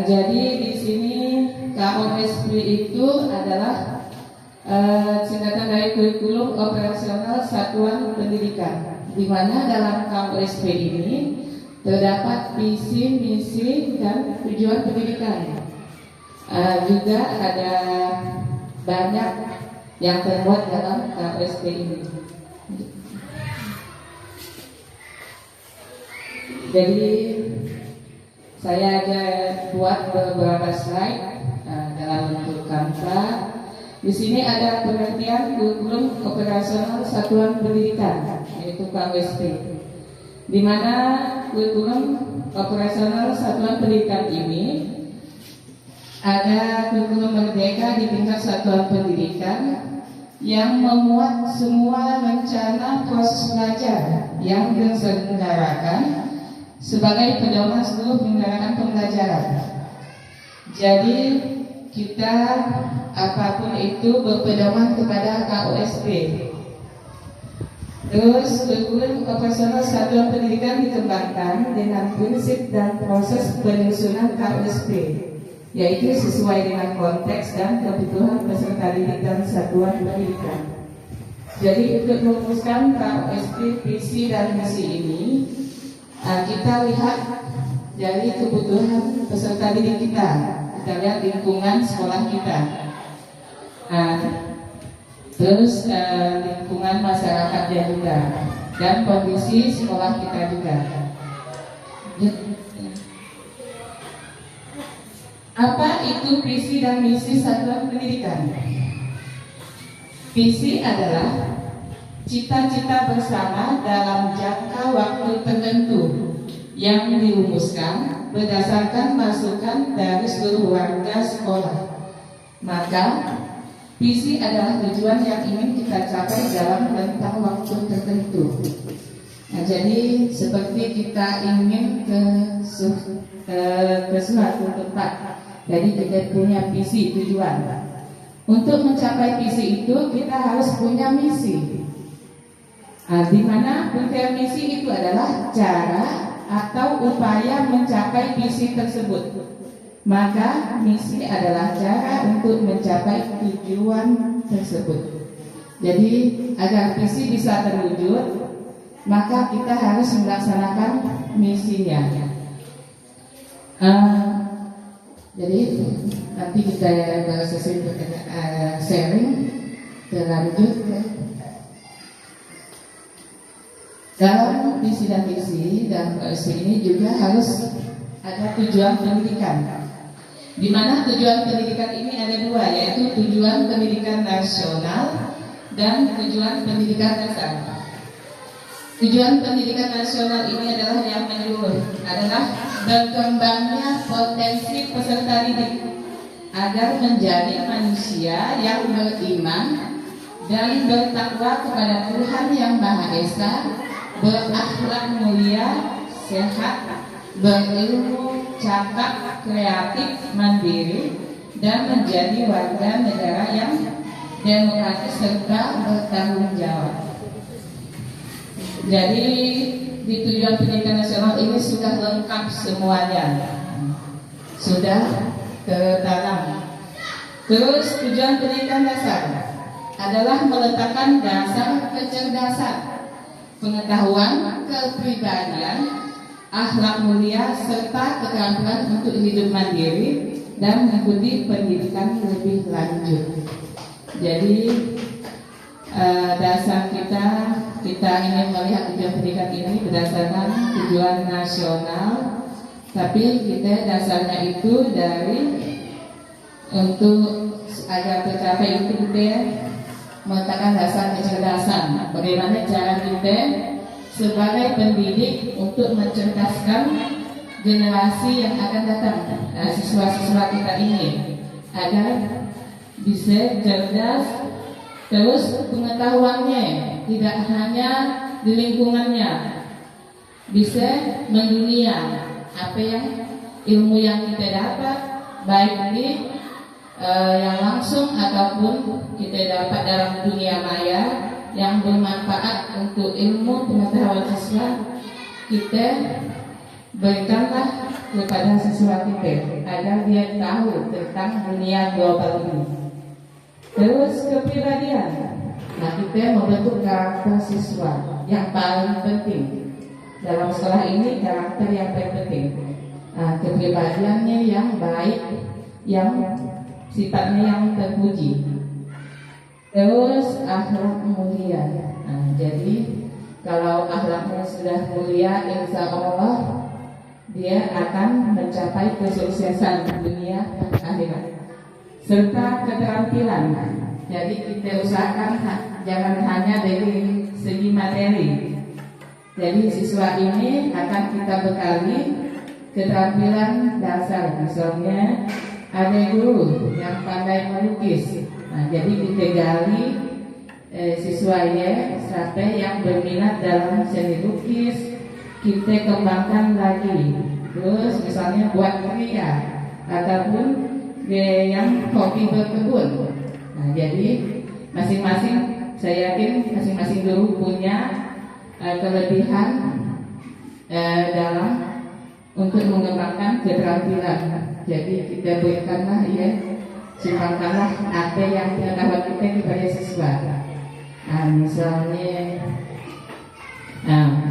Jadi di sini KOSP itu adalah singkatan dari kurikulum operasional satuan pendidikan, di mana dalam KOSP ini terdapat visi, misi, dan tujuan pendidikan. Juga ada banyak yang termuat dalam KOSP ini. Jadi saya ada buat beberapa slide dalam bentuk Canva. Di sini ada pengertian kurikulum operasional satuan pendidikan, yaitu KOSP, di mana kurikulum operasional satuan pendidikan ini ada kurikulum merdeka di tingkat satuan pendidikan yang memuat semua rencana proses belajar yang diselenggarakan sebagai pedoman seluruh penyelenggaraan pembelajaran. Jadi kita apapun itu berpedoman kepada KOSP. Terus kurikulum operasional satuan pendidikan dikembangkan dengan prinsip dan proses penyusunan KOSP, yaitu sesuai dengan konteks dan kebutuhan peserta didik dan satuan pendidikan. Jadi untuk merumuskan KOSP, visi dan misi ini, kita lihat dari kebutuhan peserta didik kita. Kita lihat lingkungan sekolah kita, terus lingkungan masyarakatnya juga, dan kondisi sekolah kita juga. Apa itu visi dan misi satuan pendidikan? Visi adalah cita-cita bersama dalam jangka waktu tertentu yang dirumuskan berdasarkan masukan dari seluruh warga sekolah. Maka visi adalah tujuan yang ingin kita capai dalam rentang waktu tertentu. Nah, jadi seperti kita ingin ke suatu tempat, jadi kita punya visi, tujuan. Untuk mencapai visi itu kita harus punya misi. Di mana pengertian misi itu adalah cara atau upaya mencapai visi tersebut. Maka misi adalah cara untuk mencapai tujuan tersebut. Jadi agar visi bisa terwujud, maka kita harus melaksanakan misinya. Jadi nanti kita sesi sharing berlanjut. Dalam visi dan misi dan KOSP ini juga harus ada tujuan pendidikan, di mana tujuan pendidikan ini ada dua, yaitu tujuan pendidikan nasional dan tujuan pendidikan dasar. Tujuan pendidikan nasional ini adalah yang menyeluruh, adalah berkembangnya potensi peserta didik agar menjadi manusia yang beriman dan bertakwa kepada Tuhan Yang Maha Esa, berakhlak mulia, sehat, berilmu, cakap, kreatif, mandiri, dan menjadi warga negara yang demokratis serta bertanggung jawab. Jadi di tujuan pendidikan nasional ini sudah lengkap semuanya, sudah tertanam. Terus tujuan pendidikan dasar adalah meletakkan dasar kecerdasan, pengetahuan, kepribadian, akhlak mulia, serta keterampilan untuk hidup mandiri dan mengikuti pendidikan lebih lanjut. Jadi dasar kita ingin melihat tujuan pendidikan ini berdasarkan tujuan nasional, tapi kita dasarnya itu dari untuk agar tercapai itu kita meletakkan dasar kecerdasan. Bagaimana cara kita sebagai pendidik untuk mencerdaskan generasi yang akan datang, siswa-siswa kita ini, agar bisa cerdas, terus pengetahuannya tidak hanya di lingkungannya, bisa mendunia apa yang ilmu yang kita dapat, baik di yang langsung ataupun kita dapat dalam dunia maya yang bermanfaat untuk ilmu pengetahuan siswa, kita berikanlah kepada siswa kita agar dia tahu tentang dunia global ini. Terus kepribadian. Nah, kita membentuk karakter siswa yang paling penting dalam sekolah ini, karakter yang terpenting. Nah, kepribadiannya yang baik, yang sifatnya yang terpuji. Terus akhlak mulia. Nah, jadi kalau akhlaknya sudah mulia, insya Allah dia akan mencapai kesuksesan dunia dan akhirat. Serta keterampilan. Jadi kita usahakan jangan hanya dari segi materi. Jadi siswa ini akan kita bekali keterampilan dasar. Misalnya ada guru yang pandai melukis. Nah, jadi kita gali siswa ya sampai yang berminat dalam seni lukis, kita kembangkan lagi. Terus misalnya buat kria ataupun yang hobi berkebun. Nah, jadi masing-masing, saya yakin masing-masing guru punya kelebihan dalam untuk mengembangkan keterampilan. Jadi kita berikanlah ya, sumbangkanlah apa yang pengetahuan kita kepada siswa. Nah, misalnya,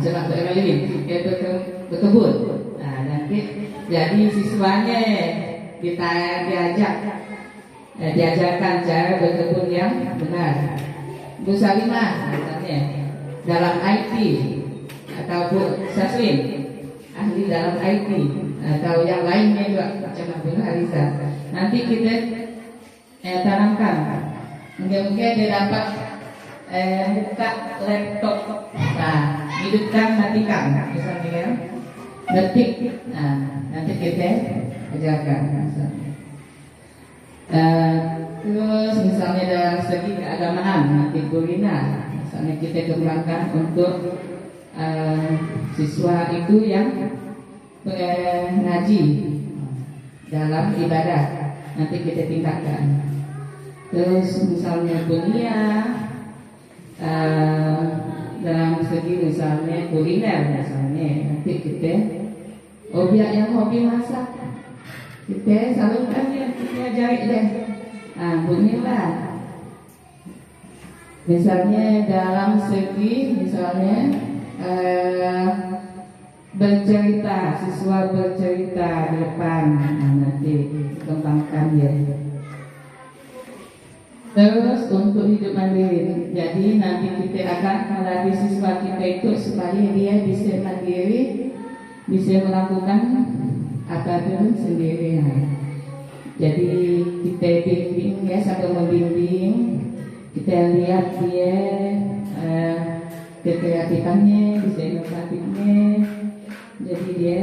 coba kita berkebun. Nah, nanti jadi siswanya kita diajarkan cara berkebun yang benar. Bu Salimah misalnya dalam IT atau Bu Saswin ahli dalam IT atau yang lainnya juga macam Bu Harisa. Nanti kita tanamkan, mungkin dia dapat buka laptop, nah hidupkan matikan misalnya detik, nah nanti kita ajarkan misalnya. Terus misalnya dalam segi keagamaan, nanti kuliner, misalnya kita kembangkan untuk siswa itu yang ngaji dalam ibadah, nanti kita tingkatkan. Terus misalnya dunia dalam segi misalnya kuliner, misalnya nanti kita objek yang hobi masak, kita salurkan dia, kita ajari dia. Nah, bunyilah. Misalnya dalam segi misalnya bercerita, siswa bercerita di depan, nah, nanti kembangkan dia. Terus untuk hidup mandiri, jadi nanti kita akan melatih siswa kita itu supaya dia bisa mandiri, bisa melakukan apapun sendiri. Jadi kita bimbing ya, sambil membimbing kita lihat dia kekreatifannya, bisa inovatifnya. Jadi dia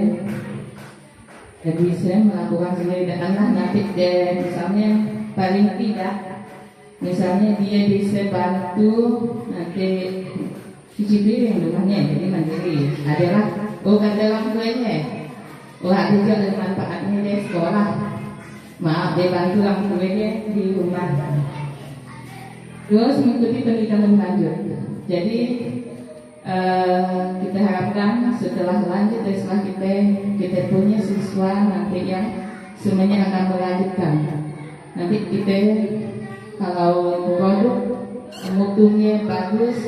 bisa melakukan sendiri dan nanti dia misalnya paling tidak, misalnya dia bisa bantu nanti cuci piring rumahnya, jadi mandiri. Adalah bukan dalam kuenya, ada juga manfaatnya di sekolah. Maaf, dia bantu orang tuanya di rumah. Terus mengikuti pendidikan lebih lanjut. Jadi kita harapkan setelah lanjut dari sekolah kita punya siswa nanti yang semuanya akan melanjutkan. Nanti kita kalau produk mutunya bagus,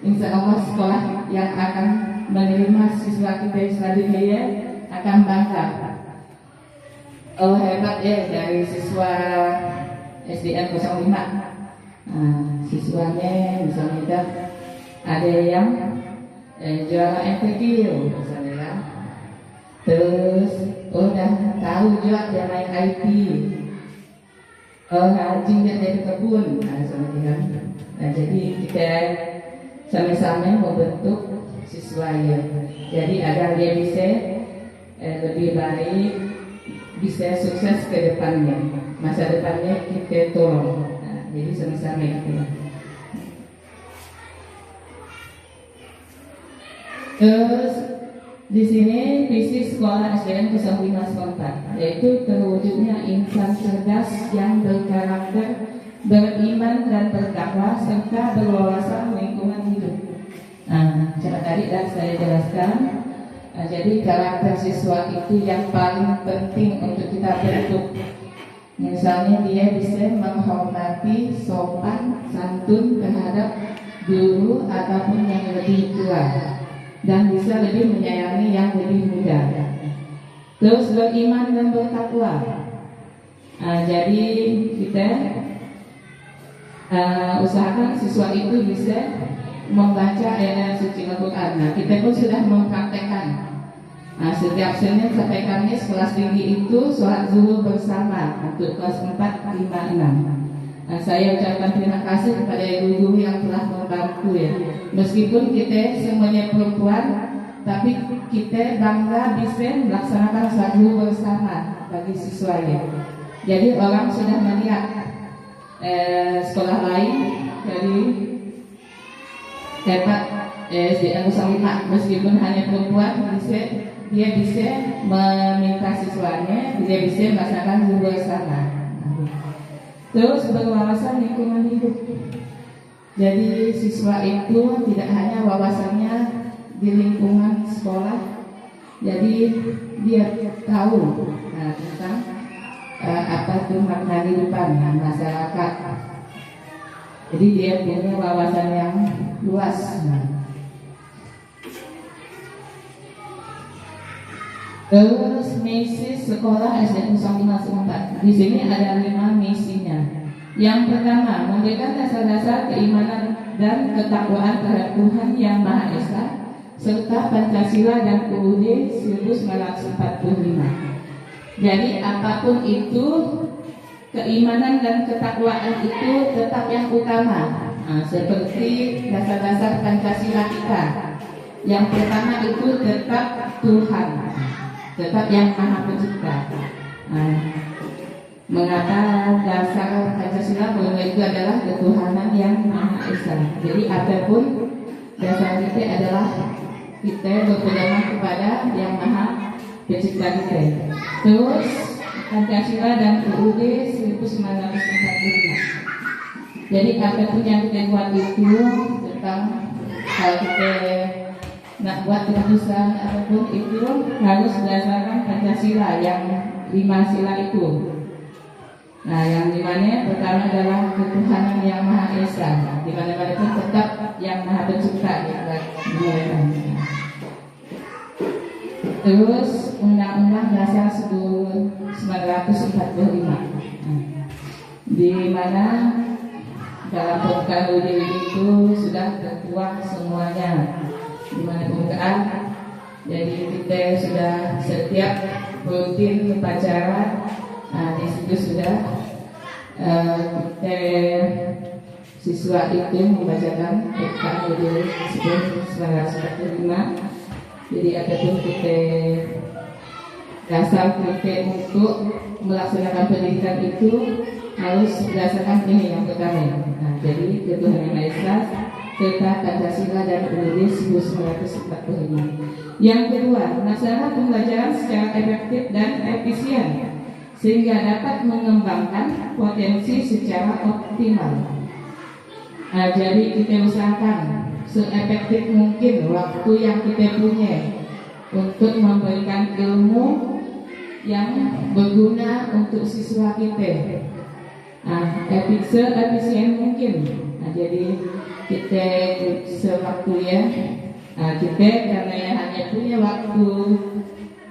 insya Allah sekolah yang akan menerima siswa kita selanjutnya akan bangga. Oh hebat ya, dari siswa SDN 05. Siswanya misalnya ada yang juara MPQ misalnya kan. Terus udah tahu juga dia main IT. Rajin dia dari kebun, misalnya kan. Nah, jadi kita sama-sama membentuk siswa ya. Jadi agar dia bisa lebih baik, bisa sukses ke depannya, masa depannya kita tolong. Nah, jadi sama-sama itu. Terus di sini visi sekolah SDN 05 yaitu terwujudnya insan cerdas yang berkarakter, beriman dan bertakwa serta berwawasan lingkungan hidup. Nah, cara tadi dah saya jelaskan Jadi karakter siswa itu yang paling penting untuk kita bentuk. Misalnya dia bisa menghormati, sopan, santun terhadap guru ataupun yang lebih tua, dan bisa lebih menyayangi yang lebih muda. Terus beriman dan bertakwa. Jadi kita usahakan siswa itu bisa membaca ayat suci Al-Quran. Kita pun sudah mempraktekkan. Setiap Senin sampai Kamis kelas tinggi itu sholat zuhur bersama untuk kelas 4, 5, 6. Saya ucapkan terima kasih kepada guru-guru yang telah membantu ya. Meskipun kita semuanya perempuan, tapi kita bangga bisa melaksanakan sholat zuhur bersama bagi siswanya. Jadi orang sudah melihat sekolah lain dari hebat SDN Nusantara, meskipun hanya perempuan dia bisa meminta siswanya, dia bisa melaksanakan zuhur bersama. Terus berwawasan lingkungan hidup. Jadi siswa itu tidak hanya wawasannya di lingkungan sekolah, jadi dia tahu tentang apa itu makna kehidupan masyarakat. Jadi dia punya wawasan yang luas. Terus misi sekolah SDN Nusantara 4. Di sini ada 5 misinya. Yang pertama, memberikan dasar-dasar keimanan dan ketakwaan terhadap Tuhan Yang Maha Esa serta Pancasila dan UUD 1945. Jadi apapun itu, keimanan dan ketakwaan itu tetap yang utama. Seperti dasar-dasar Pancasila kita. Yang pertama itu tetap Tuhan, tetap yang Maha Pencipta. Mengapa dasar Pancasila bahwa itu adalah ketuhanan yang Maha Esa. Jadi apapun dasar kita adalah kita berpegangan kepada yang Maha Pencipta kita. Terus Pancasila dan UUD 1945. Jadi apapun yang kita buat itu tentang kalau kita nak buat keputusan apapun itu harus berdasarkan Pancasila yang 5 sila itu. Yang dimana pertama adalah ketuhanan yang Maha Esa, di mana-mana itu tetap yang Maha Pencipta dimulakan. Terus Undang-Undang Dasar 1945, di mana dalam pembukaan UUD itu sudah tertuang semuanya, di mana pembukaan. Jadi kita sudah setiap rutin upacara, di situ sudah kita siswa itu membacakan pembukaan UUD 1945. Jadi apapun kita dasar kita untuk melaksanakan pendidikan itu harus berdasarkan ini yang pertama. Jadi ketuhanan Maha Esa serta Pancasila dan UUD 1945. Yang kedua, melaksanakan pembelajaran secara efektif dan efisien sehingga dapat mengembangkan potensi secara optimal. Jadi kita usahakan seefektif mungkin waktu yang kita punya untuk memberikan ilmu yang berguna untuk siswa kita. Efisien mungkin. Jadi kita sewaktu ya, kita karena hanya punya waktu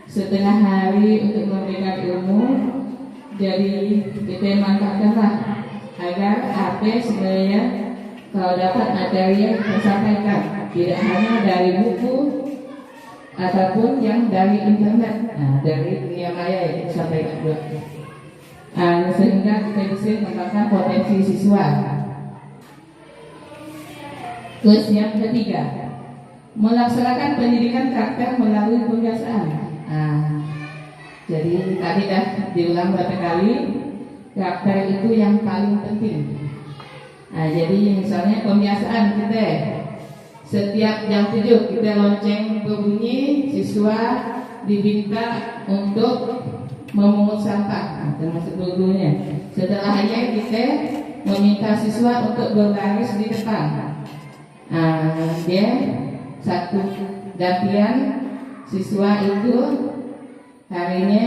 setengah hari untuk memberikan ilmu, jadi kita manfaatkanlah agar apa sebenarnya kalau dapat materi yang tersampaikan tidak hanya dari buku ataupun yang dari internet, dari dunia maya yang disampaikan juga. Sehingga kita bisa mengembangkan potensi siswa. Terus yang ketiga, melaksanakan pendidikan karakter melalui pembiasaan. Jadi tadi dah diulang beberapa kali, karakter itu yang paling penting. Jadi misalnya pembiasaan kita setiap jam 7 kita lonceng berbunyi, siswa diminta untuk memungut sampah, termasuk gurunya. Setelahnya kita meminta siswa untuk berbaris di depan. Dia satu gantian Siswa itu harinya